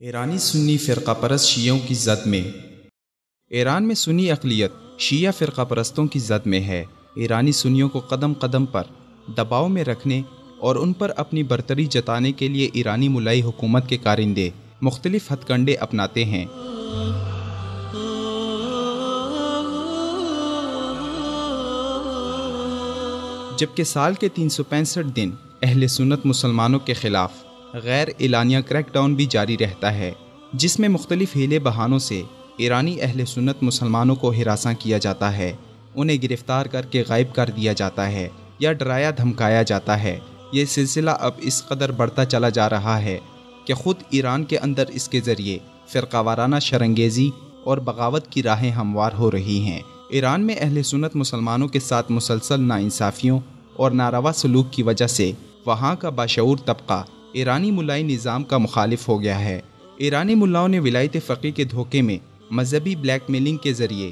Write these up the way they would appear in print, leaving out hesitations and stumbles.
ایرانی سنی فرقہ پرست شیعوں کی زد میں۔ ایران میں سنی اقلیت شیعہ فرقہ پرستوں کی زد میں ہے۔ ایرانی سنیوں کو قدم قدم پر دباؤ میں رکھنے اور ان پر اپنی برتری جتانے کے لیے ایرانی ملائی حکومت کے کارندے مختلف ہتھ کنڈے اپناتے ہیں۔ جبکہ سال کے 365 دن اہل سنت مسلمانوں کے خلاف غیر اعلانیہ کریک ڈاؤن بھی جاری رہتا ہے، جس میں مختلف ہیلے بہانوں سے ایرانی اہل سنت مسلمانوں کو ہراساں کیا جاتا ہے، انہیں گرفتار کر کے غائب کر دیا جاتا ہے یا ڈرایا دھمکایا جاتا ہے۔ یہ سلسلہ اب اس قدر بڑھتا چلا جا رہا ہے کہ خود ایران کے اندر اس کے ذریعے فرقہ وارانہ شرنگیزی اور بغاوت کی راہیں ہموار ہو رہی ہیں۔ ایران میں اہل سنت مسلمانوں کے ساتھ مسلسل ناانصافیوں اور ناروا سلوک کی وجہ سے وہاں کا باشعور طبقہ ایرانی ملائی نظام کا مخالف ہو گیا ہے۔ ایرانی ملاؤں نے ولایت فقیہ کے دھوکے میں مذہبی بلیک میلنگ کے ذریعے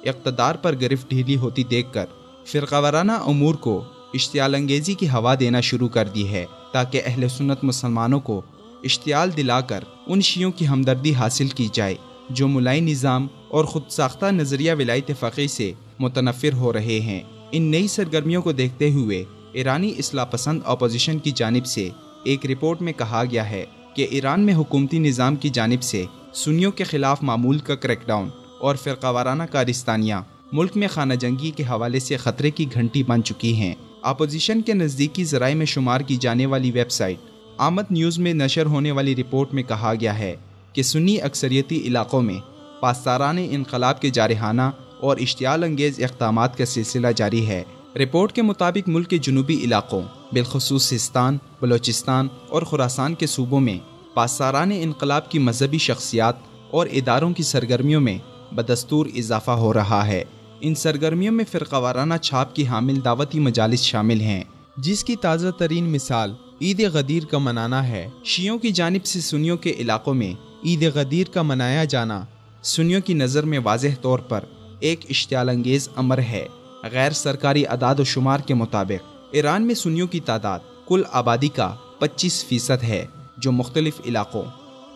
اقتدار پر گرفت ڈھیلی ہوتی دیکھ کر فرقہ وارانہ امور کو اشتعال انگیزی کی ہوا دینا شروع کر دی ہے، تاکہ اہل سنت مسلمانوں کو اشتعال دلا کر ان شیعوں کی ہمدردی حاصل کی جائے جو ملائی نظام اور خود ساختہ نظریہ ولایت فقیہ سے متنفر ہو رہے ہیں۔ ان نئی سرگرمیوں کو دیکھتے ہوئے ایرانی اصلاح پسند اپوزیشن کی جانب سے ایک رپورٹ میں کہا گیا ہے کہ ایران میں حکومتی نظام کی جانب سے سنیوں کے خلاف معمول کا کریک ڈاؤن اور فرقہ وارانہ کارستانیاں ملک میں خانہ جنگی کے حوالے سے خطرے کی گھنٹی بن چکی ہیں۔ اپوزیشن کے نزدیکی ذرائع میں شمار کی جانے والی ویب سائٹ آمد نیوز میں نشر ہونے والی رپورٹ میں کہا گیا ہے کہ سنی اکثریتی علاقوں میں پاسداران انقلاب کے جارحانہ اور اشتعال انگیز اقدامات کا سلسلہ جاری ہے۔ رپورٹ کے مطابق ملک کے جنوبی علاقوں بالخصوص سیستان، بلوچستان اور خراسان کے صوبوں میں پاسداران انقلاب کی مذہبی شخصیات اور اداروں کی سرگرمیوں میں بدستور اضافہ ہو رہا ہے۔ ان سرگرمیوں میں فرقہ وارانہ چھاپ کی حامل دعوتی مجالس شامل ہیں، جس کی تازہ ترین مثال عید غدیر کا منانا ہے۔ شیعوں کی جانب سے سنیوں کے علاقوں میں عید غدیر کا منایا جانا سنیوں کی نظر میں واضح طور پر ایک اشتعال انگیز امر ہے۔ غیر سرکاری اعداد و شمار کے مطابق ایران میں سنیوں کی تعداد کل آبادی کا 25% ہے، جو مختلف علاقوں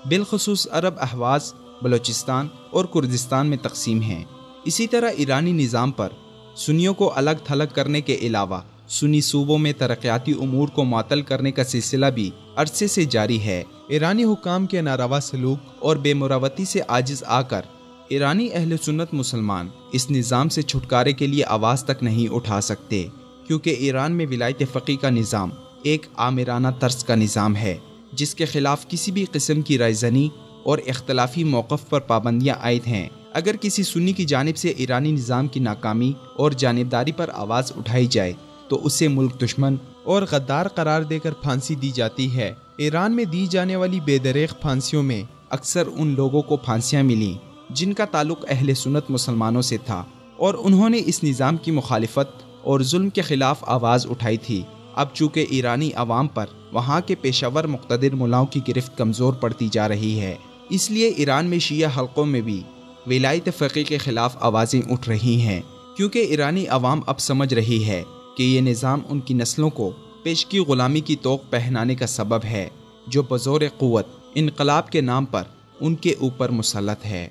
بالخصوص عرب احواز، بلوچستان اور کردستان میں تقسیم ہیں۔ اسی طرح ایرانی نظام پر سنیوں کو الگ تھلگ کرنے کے علاوہ سنی صوبوں میں ترقیاتی امور کو معطل کرنے کا سلسلہ بھی عرصے سے جاری ہے۔ ایرانی حکام کے ناروا سلوک اور بے مروتی سے عاجز آ کر ایرانی اہل سنت مسلمان اس نظام سے چھٹکارے کے لیے آواز تک نہیں اٹھا سکتے، کیونکہ ایران میں ولایت فقیہ کا نظام ایک آمرانہ طرز کا نظام ہے، جس کے خلاف کسی بھی قسم کی رائے زنی اور اختلافی موقف پر پابندیاں عائد ہیں۔ اگر کسی سنی کی جانب سے ایرانی نظام کی ناکامی اور جانبداری پر آواز اٹھائی جائے تو اسے ملک دشمن اور غدار قرار دے کر پھانسی دی جاتی ہے۔ ایران میں دی جانے والی بے دریغ پھانسیوں میں اکثر ان لوگوں کو پھانسیاں ملیں جن کا تعلق اہل سنت مسلمانوں سے تھا اور انہوں نے اس نظام کی مخالفت اور ظلم کے خلاف آواز اٹھائی تھی۔ اب چونکہ ایرانی عوام پر وہاں کے پیشہ ور مقتدر ملاؤں کی گرفت کمزور پڑتی جا رہی ہے، اس لیے ایران میں شیعہ حلقوں میں بھی ولایت فقیہ کے خلاف آوازیں اٹھ رہی ہیں، کیونکہ ایرانی عوام اب سمجھ رہی ہے کہ یہ نظام ان کی نسلوں کو پیشگی غلامی کی طوق پہنانے کا سبب ہے، جو بزور قوت انقلاب کے نام پر ان کے اوپر مسلط ہے۔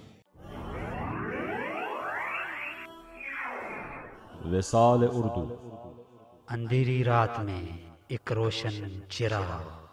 وصال اردو، اندھیری رات میں ایک روشن چراغ۔